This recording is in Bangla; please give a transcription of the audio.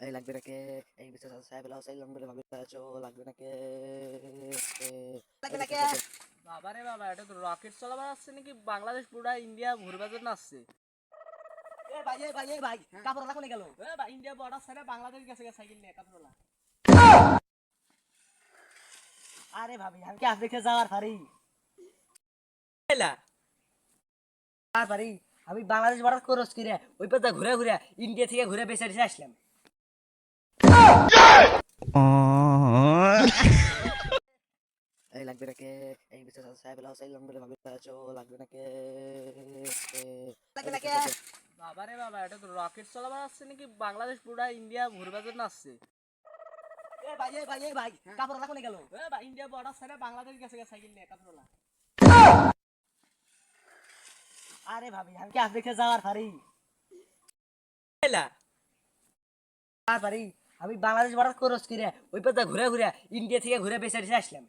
এই লাগবে নাকি এই বিশেষ সাহেব লাও সাইলাম বলে ভাবি আছো লাগবে নাকি লাগবে নাকি বাবা রে বাবা, এটা তো রকেট চালাবার আসছে নাকি? বাংলাদেশ পুরা ইন্ডিয়া ঘুরবার জন্য আসছে। ভাই কাপড় কোনে গেল? ইন্ডিয়া বর্ডার ছেড়ে বাংলাদেশ গেছে সাইকেল নিয়ে কাপড়লা। আরে ভাবি আমি কি আফ্রিকা যাওয়ার পারি? আর পারি আমি বাংলাদেশ বর্ডার ক্রস করে ওই পথে ঘুরে ঘুরে ইন্ডিয়া থেকে ঘুরে বেঁচে আসলাম। এই লাগবে নাকি এই বিশেষ সাহেব লাও সাইলাম বলে ভাবি আছো লাগবে নাকি লাগবে নাকি বাবা রে বাবা, এটা তো রকেট চালাবার আসছে নাকি? বাংলাদেশ পুরা ইন্ডিয়া ঘুরবার জন্য আসছে। ভাই কাপড় কোনে গেল? ইন্ডিয়া বর্ডার ছেড়ে বাংলাদেশ গেছে সাইকেল নিয়ে কাপড়লা। আরে ভাবি আমি কি আফ্রিকা যাওয়ার পারি? আর পারি আমি বাংলাদেশ বর্ডার ক্রস করে ওই পথে ঘুরে ঘুরে ইন্ডিয়া থেকে ঘুরে বেঁচে আসলাম।